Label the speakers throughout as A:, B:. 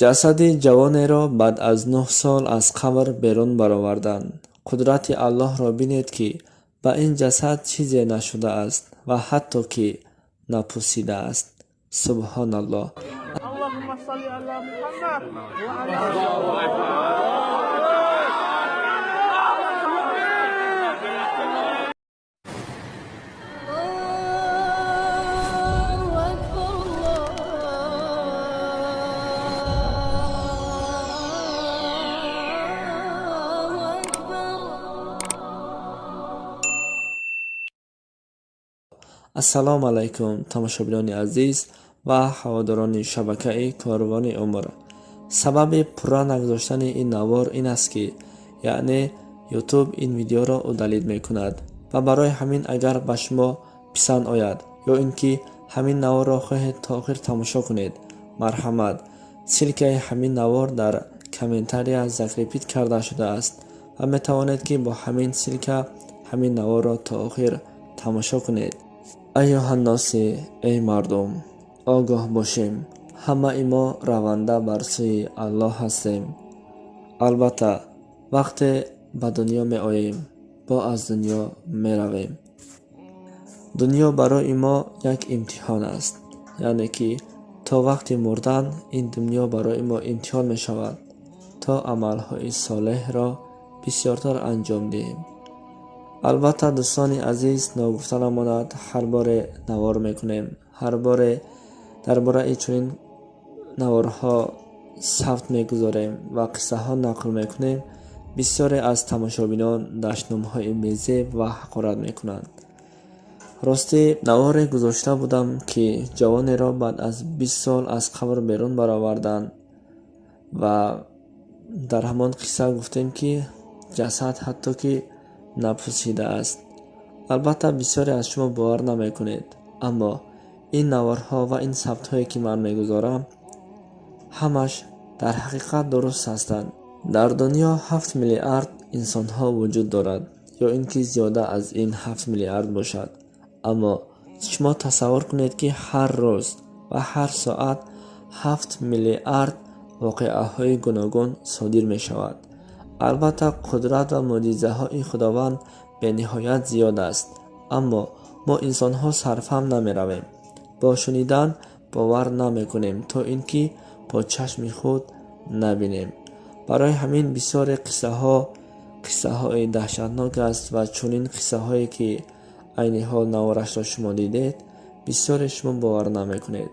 A: ҷасади ҷавонеро баъд аз 9 сол аз қабр берун бароварданд. қудрати Аллоҳро бинед, ки ба ин ҷасад чизе нашудааст ва ҳатто ки напусидааст. Субҳаналлоҳ.
B: Аллоҳумма салли ала Мухаммад ва ала
A: ассалому алайкум тамошобинони азиз ва ҳаводорони шабакаи Корвони Умр. Сабаби пурра нагузоштани ин навор ин аст, ки яъне YouTube ин видеоро удалид мекунад ва барои ҳамин агар ба шумо писанд ояд ё ин ки ҳамин наворро хоҳед то охир тамошо кунед, марҳамат, силкаи ҳамин навор дар комментария закрепит карда шудааст ва метавонед ки бо ҳамин силка ҳамин наворро то охир тамошо кунед. айёҳанноси, эй мардум, огоҳ бошем, ҳамаи мо раванда бар сӯи Аллоҳ ҳастем. Албатта вақте ба дунё меоем, бо аз дунё меравем. Дунё барои мо як имтиҳон аст, яъне ки то вақти мурдан ин дунё барои мо имтиҳон мешавад, то амалҳои солеҳро бисёртар анҷом диҳем. албатта дӯстони азиз, ногуфта намонад, ҳар боре навор мекунем, ҳар боре дар бораи чунин наворҳо савт мегузорем ва қиссаҳо нақл мекунем, бисёре аз тамошобинон даштномҳои безеб ва ҳақорат мекунанд. рости наворе гузошта будам, ки ҷавонеро баъд аз 20 сол аз қабр берун бароварданд ва дар ҳамон қисса гуфтем, ки ҷасад ҳатто ки напусидааст. албатта бисёре аз шумо бовар намекунед, аммо ин наворҳо ва ин сабтҳое ки ман мегузорам ҳамаш дар ҳақиқат дуруст ҳастанд. дар дунё 7 миллиард инсонҳо вуҷуд дорад, ё ин ки зиёда аз ин 7 миллиард бошад. аммо шумо тасаввур кунед, ки ҳар рӯз ва ҳар соат 7 миллиард воқеаҳои гуногун содир мешавад. албатта қудрат ва мӯъҷизаҳои худованд бениҳоят зиёд аст, аммо мо инсонҳо сарфаҳм намеравем. бо шунидан бовар намекунем, то ин ки бо чашми худ набинем. барои ҳамин бисёре қиссаҳои даҳшатнок аст ва чунин қиссаҳое, ки айни ҳол наворашро шумо дидед, бисёре шумо бовар намекунед.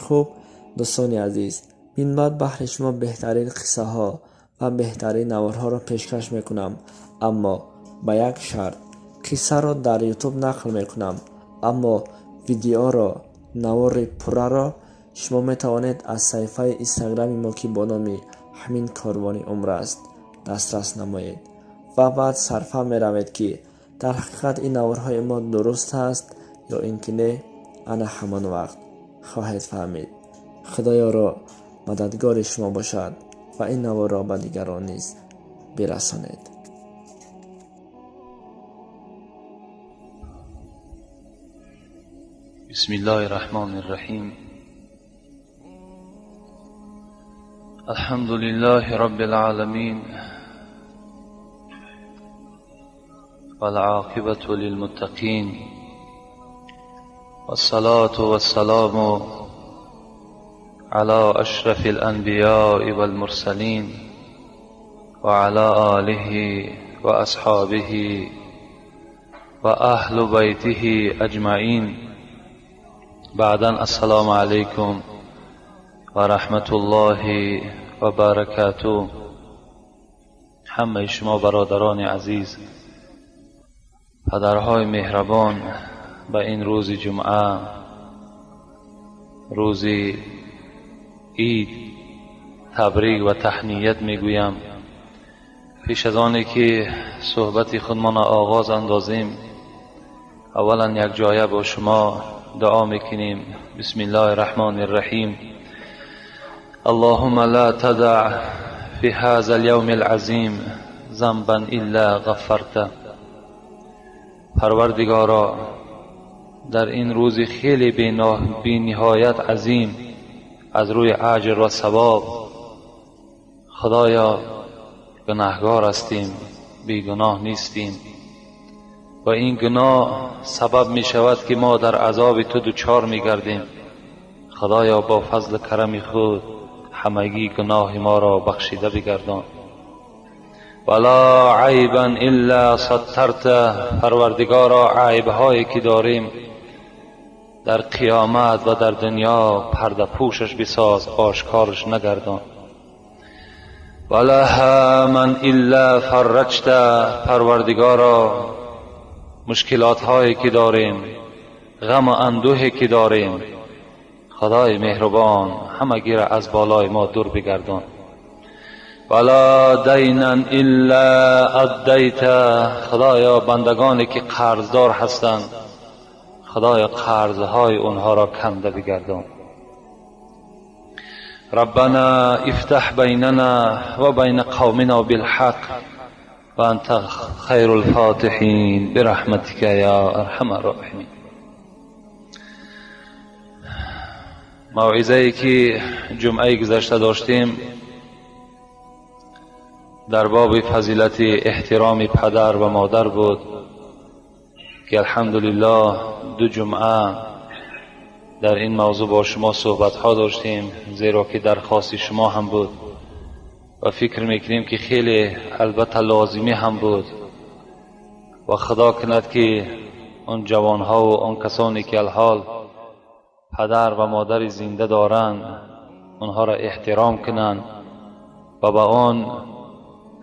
A: хуб дӯстони азиз, мин баъд баҳри шумо беҳтарин қиссаҳо ва беҳтарин наворҳоро пешкаш мекунам, аммо ба як шарт. қиссаро дар YouTube нақл мекунам, аммо видеоро, навори пурраро шумо метавонед аз саҳифаи инстаграми мо, ки бо номи ҳамин Корвони Умр аст, дастрас намоед ва баъд сарфаҳм меравед, ки дар ҳақиқат ин наворҳои мо дуруст аст ё ин ки не. ана ҳамон вақт хоҳед фаҳмид. худоёро мададгори шумо бошад ва ин наворро ба дигарон низ бирасонед.
C: Бисмиллахи рахмонир рахим. Алхамдулиллахи роббил аламин. Вал ақибату лил муттақин. Вассалату вассаламу على أشرف الأنبياء والمرسلين وعلى آله وأصحابه وأهل بيته أجمعين. بعداً السلام عليكم ورحمة الله وبركاته. همه شما برادران عزیز، پدرهای مهربان، به این روز جمعه، روزی عید، تبریک و تهنیت میگویم. پیش از آنی که صحبت خودمان آغاز اندازیم، اولا یک جایه با شما دعا میکنیم. بسم الله الرحمن الرحیم. اللهم لا تدع في هذا اليوم العظیم ذنبا الا غفرته. پروردگارا، در این روز خیلی بی نهایت عظیم، از روی اجر و ثواب خدایا گناهگار هستیم، بیگناه نیستیم و این گناه سبب می شود که ما در عذاب تو دچار می گردیم. خدایا با فضل کرم خود همگی گناه ما را بخشیده بگردان. ولا عیبا الا سترت، پروردگارا عیبهایی که داریم در قیامت و در دنیا پرده پوشش بساز، آشکارش نگردان. ولا هاما الا فرجت، پروردگارا مشکلات هایی که داریم، غم و اندوهی که داریم، خدای مهربان همگی را از بالای ما دور بگردان. ولا دینا الا ادیت، خدایا بندگانی که قرضدار هستند، خدایا قرضهای اونها را کنده بگردان. ربنا افتح بیننا و بین قومنا بالحق و انت خیر الفاتحین برحمتک یا ارحم الراحمین. موعظه‌ای که جمعه گذشته داشتیم در باب فضیلت احترام پدر و مادر بود که الحمدلله 2 جمعه در این موضوع با شما صحبت ها داشتیم، زیرا که درخواست شما هم بود و فکر میکنیم که خیلی البته لازمی هم بود و خدا کند که اون جوان ها و اون کسانی که الحال پدر و مادر زنده دارند اونها را احترام کنند و با اون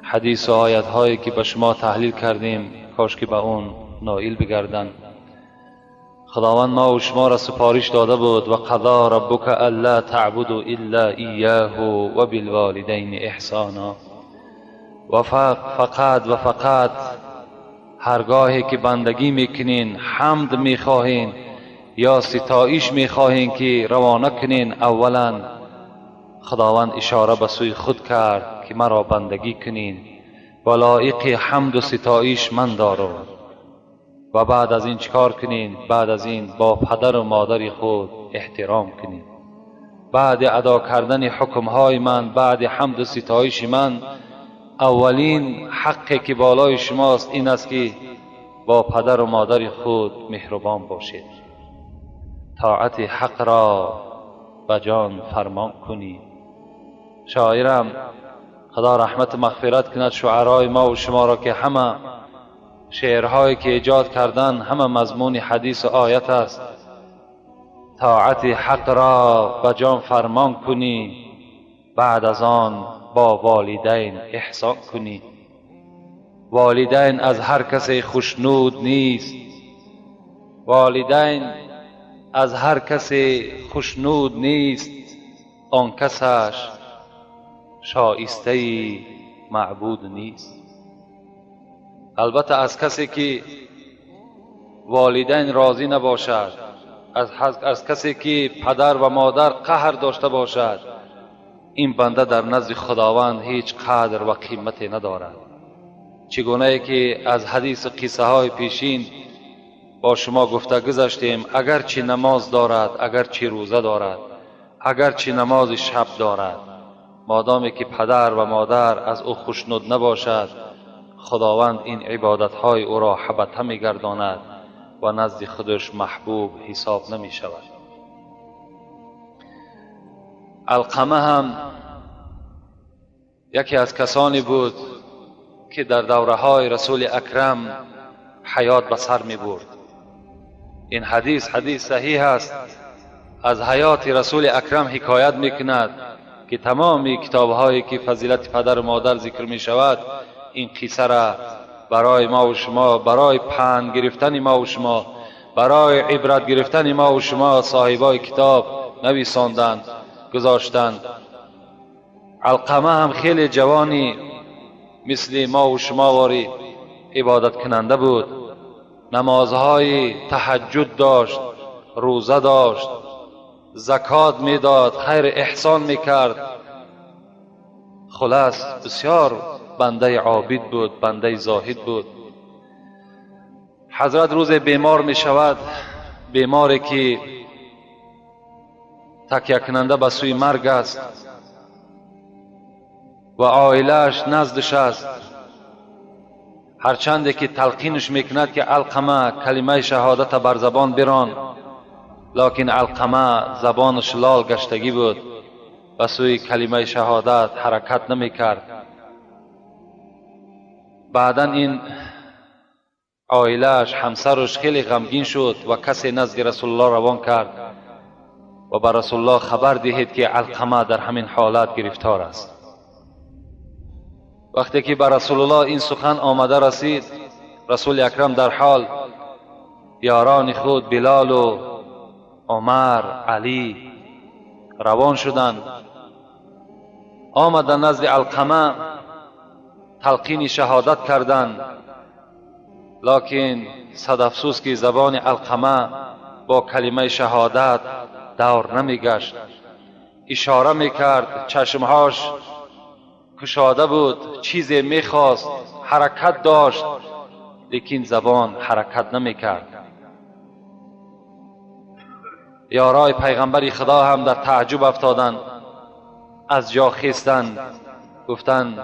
C: حدیث و آیت هایی که به شما تحلیل کردیم کاش که به اون نائل بگردند. خداوند ما و شما را سپارش داده بود و قضا ربک الا تعبدوا الا ایاه و بالوالدین احسانا، و فقط هرگاهی که بندگی میکنین، حمد میخواهین یا ستایش میخواهین که روانه کنین، اولا خداوند اشاره به سوی خود کرد که مرا بندگی کنین و لایق حمد و ستایش من دارم. و بعد از این چکار کنین؟ بعد از این با پدر و مادر خود احترام کنین. بعد ادا کردن حکمهای من، بعد حمد و ستایش من، اولین حقی که بالای شماست این است که با پدر و مادر خود مهربان باشید، طاعت حق را به جان فرمان کنید. شاعرم خدا رحمت مغفرت کند شعرای ما و شما را که همه شعرهایی که ایجاد کردن همه مضمون حدیث و آیت است. طاعت حق را به جان فرمان کنی، بعد از آن با والدین احسان کنی. والدین از هر کسی خوشنود نیست، والدین از هر کسی خوشنود نیست، آن کسش شایسته معبود نیست. البته از کسی که والدین راضی نباشد، از کسی که پدر و مادر قهر داشته باشد، این بنده در نزد خداوند هیچ قدر و قیمتی ندارد. چگونه که از حدیث قصه های پیشین با شما گفته گذاشتیم، اگرچه نماز دارد، اگرچه روزه دارد، اگرچه نماز شب دارد، مادامی که پدر و مادر از او خوشنود نباشد، خداوند این عبادت های او را حبطه می گرداند و نزد خودش محبوب حساب نمی شود. علقمه هم یکی از کسانی بود که در دوره های رسول اکرم حیات به سر می برد. این حدیث صحیح است، از حیات رسول اکرم حکایت می کند که تمامی کتاب هایی که فضیلت پدر و مادر ذکر می شود این قصه را برای ما و شما، برای پند گرفتن ما و شما، برای عبرت گرفتن ما و شما صاحبای کتاب نویساندند، گذاشتند. علقمه هم خیلی جوانی مثل ما و شما واری عبادت کننده بود، نمازهای تهجد داشت، روزه داشت، زکات میداد، خیر احسان میکرد. خلاص بسیار بنده عابد بود، بنده زاهد بود. حضرت روز بیمار می شود، بیماری که تکیه کننده به سوی مرگ است. و عائلهش نزدش است. هرچند که تلقینش میکند که علقمه کلمه شهادت بر زبان بران، لکن علقمه زبانش لال گشتگی بود و سوی کلمه شهادت حرکت نمیکرد. بعدا این عائلهش، همسرش خیلی غمگین شد و کسی نزد رسول الله روان کرد و بر رسول الله خبر دهید که علقمه در همین حالت گرفتار است. وقتی که بر رسول الله این سخن آمده رسید، رسول اکرم در حال یاران خود بلال و عمر، علی روان شدند. آمدند نزد علقمه، تلقین شهادت کردند، لکن صد افسوس که زبان علقمه با کلمه شهادت دور نمیگشت. اشاره میکرد، چشمهاش کشاده بود، چیزی میخواست، حرکت داشت، لیکن زبان حرکت نمیکرد. یارای پیغمبر خدا هم در تعجب افتادند، از جا خیستند، گفتند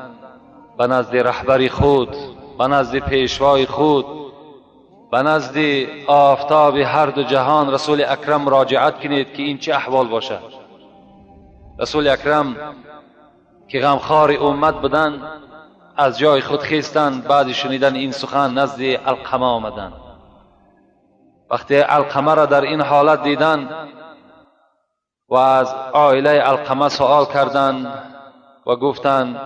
C: به نزد رهبر خود، به نزد پیشوای خود، به نزد آفتاب هر دو جهان رسول اکرم مراجعت کنید که این چه احوال باشد. رسول اکرم که غمخوار امت بودند از جای خود خیستند. بعد شنیدن این سخن نزد علقمه آمدند. وقتی علقمه را در این حالت دیدند و از عائله علقمه سوال کردند و گفتند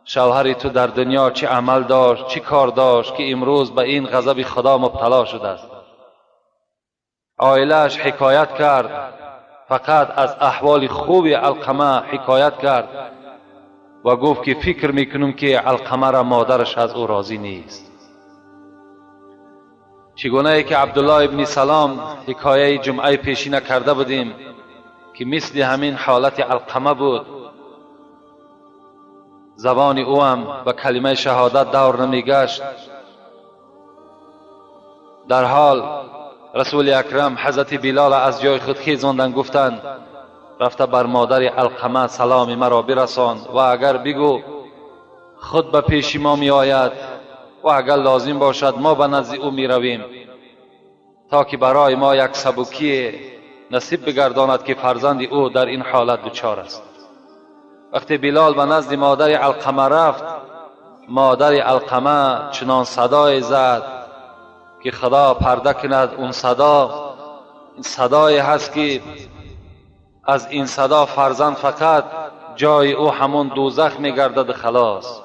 C: شوهر تو در دنیا چه عمل داشت، چه کار داشت که امروز به این غضب خدا مبتلا شده است. عائله‌اش حکایت کرد، فقط از احوال خوب علقمه حکایت کرد و گفت که فکر میکنم که علقمه را مادرش از او راضی نیست. چگونه ای که عبدالله ابن سلام حکایه جمعه پیشینه کرده بودیم که مثل همین حالت علقمه بود، زبان او هم به کلمه شهادت دور نمیگشت. در حال رسول اکرم حضرت بلال از جای خود خیزاندند، گفتند رفته بر مادر علقمه سلام مرا برسان و اگر بگو خود به پیش ما می آید و اگر لازم باشد ما به نزد او می رویم تا که برای ما یک سبکی نصیب بگرداند که فرزند او در این حالت دچار است. وقتی بلال به نزد مادر علقمه رفت، مادر علقمه چنان صدای زد که خدا پرده کند. اون صدا این صدای هست که از این صدا فرزند فقط جای او همون دوزخ میگردد خلاص.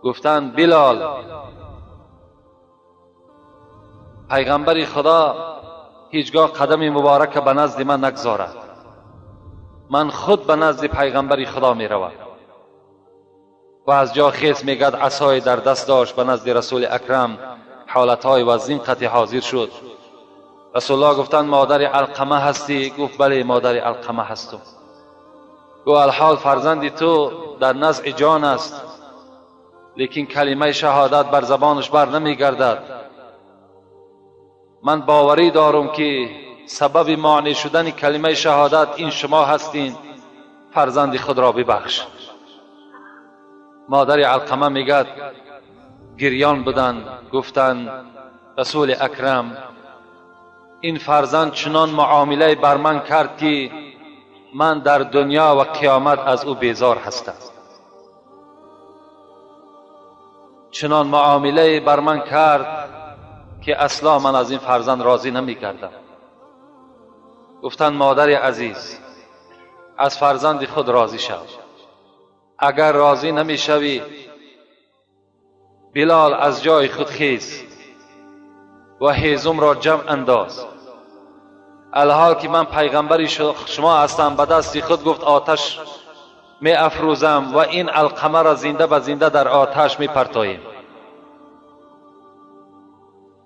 C: گفتند بلال، پیغمبر خدا هیچگاه قدم مبارک به نزد من نگذارد، من خود به نزد پیغمبر خدا می روم. و از جا خیز میگد، عصای در دست داشت، به نزد رسول اکرم حالتهای وزین قطع حاضر شد. رسول الله گفتند مادر علقمه هستی؟ گفت بله مادر علقمه هستم. گفت الحال فرزند تو در نزع جان است، لیکن کلمه شهادت بر زبانش بر نمی گردد. من باوری دارم که سبب مانع شدن کلمه شهادت این شما هستین، فرزند خود را ببخش. مادر علقمه میگد گریان بودند، گفتند رسول اکرم این فرزند چنان معامله بر من کرد که من در دنیا و قیامت از او بیزار هستم. چنان معامله بر من کرد که اصلا من از این فرزند راضی نمی کردم. گفتند مادر عزیز از فرزند خود راضی شو، اگر راضی نمی شوی بلال از جای خود خیز و هیزم را جمع انداز. الحال که من پیغمبری شما هستم، به دست خود گفت آتش می افروزم و این علقمه را زنده به زنده در آتش می پرتایم.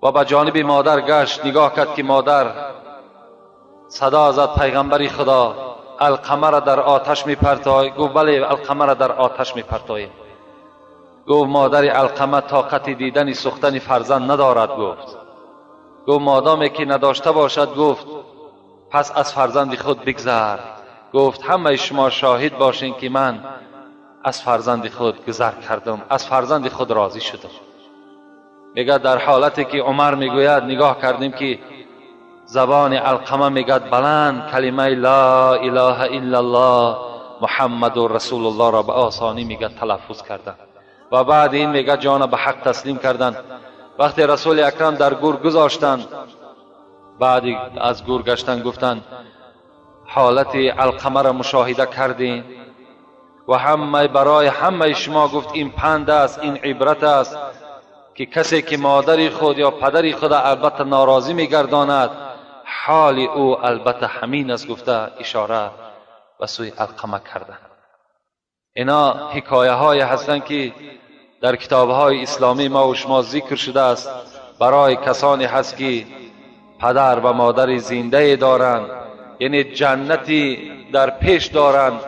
C: و به جانب مادر گشت، نگاه کرد که مادر صدا زد پیغمبری خدا علقمه را در آتش می پرتای؟ گفت بله علقمه را در آتش می پرتایم. گفت مادر علقمه طاقت دیدن سوختن فرزند ندارد. گفت مادامی که نداشته باشد، گفت پس از فرزند خود بگذر. گفت همه شما شاهد باشین که من از فرزند خود گذر کردم، از فرزند خود راضی شدم. میگه در حالتی که عمر میگوید نگاه کردیم که زبان علقمه میگد بلند کلمه لا اله الا الله محمد رسول الله را به آسانی میگه تلفظ کردن و بعد این میگه جان به حق تسلیم کردن. وقتی رسول اکرم در گور گذاشتند، بعد از گور گشتن گفتند حالت علقمه را مشاهده کردین و همه برای همه شما گفت این پند است، این عبرت است که کسی که مادری خود یا پدری خود البته ناراضی میگرداند حال او البته همین است، گفته اشاره به سوی علقمه کردن. اینا حکایه های هستند که در کتاب های اسلامی ما و شما ذکر شده است برای کسانی هست که پدر و مادر زنده دارند، یعنی جنتی در پیش دارند.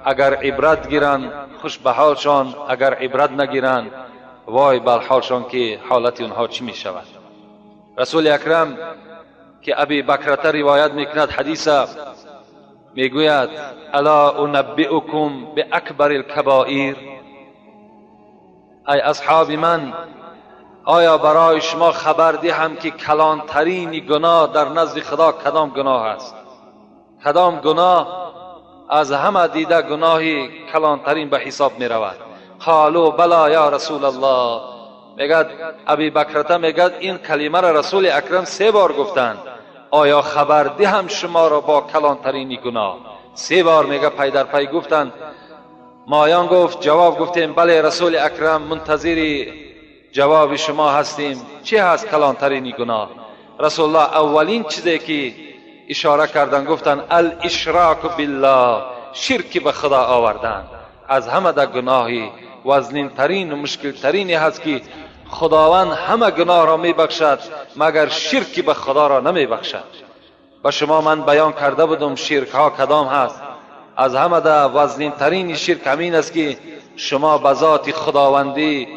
C: اگر عبرت گیرند خوش به حالشان، اگر عبرت نگیرند وای بر حالشان که حالت اونها چی می شود. رسول اکرم که ابی بکرته روایت میکند حدیث میگوید الا انبئکم باکبر الکبائر، ای اصحاب من آیا برای شما خبر دهم که کلانترین گناه در نزد خدا کدام گناه است؟ کدام گناه از همه دیده گناهی کلانترین به حساب می رود؟ قالوا بلا یا رسول الله. میگد ابی بکرته میگد این کلمه را رسول اکرم 3 بار گفتند، آیا خبر دهم شما را با کلانترین گناه؟ 3 بار میگه پی در پی گفتند. مایان گفت جواب گفتیم بله رسول اکرم منتظر جواب شما هستیم، چه هست کلانترین گناه؟ رسول الله اولین چیزی که اشاره کردن گفتن الاشراک بالله، شرک به خدا آوردن. از همه در گناهی وزنین ترین و مشکل ترینی هست که خداوند همه گناه را می بخشد مگر شرک به خدا را نمی بخشد. و شما من بیان کرده بودم شرک ها کدام هست. از همه در وزنین ترین شرک همین است که شما به ذات خداوندی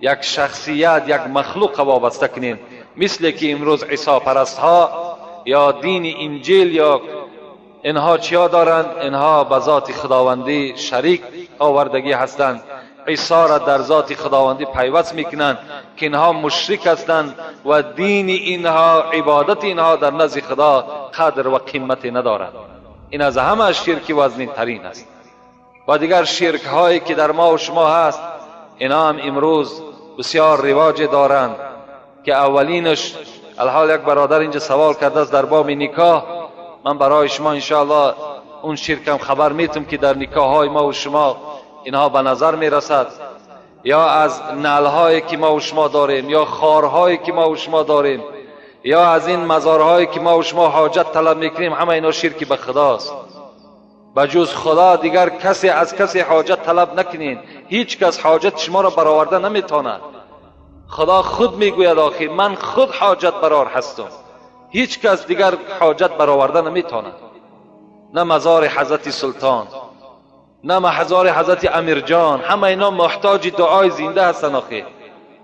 C: یک شخصیت، یک مخلوق وابسته کنین، مثل که امروز عیسی پرست ها یا دین انجیل یا اینها چیا دارند؟ اینها به ذات خداوندی شریک آوردگی هستند، عیسی را در ذات خداوندی پیوست میکنند که اینها مشرک هستند و دین اینها، عبادت اینها در نزد خدا قدر و قیمت ندارد. این از همه شرک وزنین ترین است. و دیگر شرک هایی که در ما و شما هست اینا هم امروز بسیار رواج دارند که اولینش الحال یک برادر اینجا سوال کرده است در باب نکاح. من برای شما انشاءالله اون شرکم خبر میتم که در نکاح های ما و شما اینها به نظر میرسد، یا از نعلهایی که ما و شما داریم، یا خارهایی که ما و شما داریم، یا از این مزارهایی که ما و شما حاجت طلب میکنیم، همه اینا شرک به خداست. بجز خدا دیگر کسی از کسی حاجت طلب نکنین، هیچ کس حاجت شما را برآورده نمیتواند. خدا خود میگوید آخر من خود حاجت برار هستم، هیچ کس دیگر حاجت برآورده نمیتواند. نه مزار حضرت سلطان، نه مزار حضرت امیر جان، همه اینا محتاج دعای زنده هستن. آخر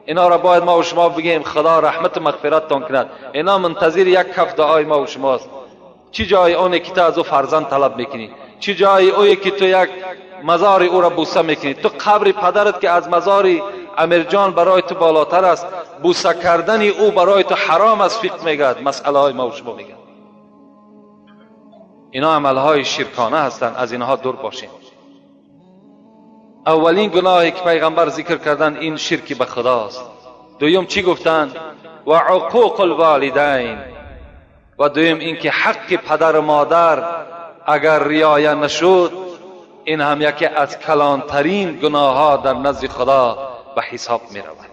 C: اینا را باید ما و شما بگیم خدا رحمت و مغفرت تان کند. اینا منتظر یک کف دعای ما و شماست. چی جای اونی که تو از او فرزند طلب میکنی؟ چی جای اویی که تو یک مزار او را بوسه میکنی؟ تو قبر پدرت که از مزار امیر جان برای تو بالاتر است، بوسه کردن او برای تو حرام است. فقه میگد، مسئله های ما و شما میگن. اینا عمل های شرکانه هستند، از اینها دور باشیم. اولین گناهی که پیغمبر ذکر کردن این شرک به خداست. دویم چی گفتن؟ و عقوق الوالدین. و دویم این که حق پدر و مادر اگر رعایت نشد، این هم یکی از کلانترین گناه ها در نزد خدا به حساب می رود.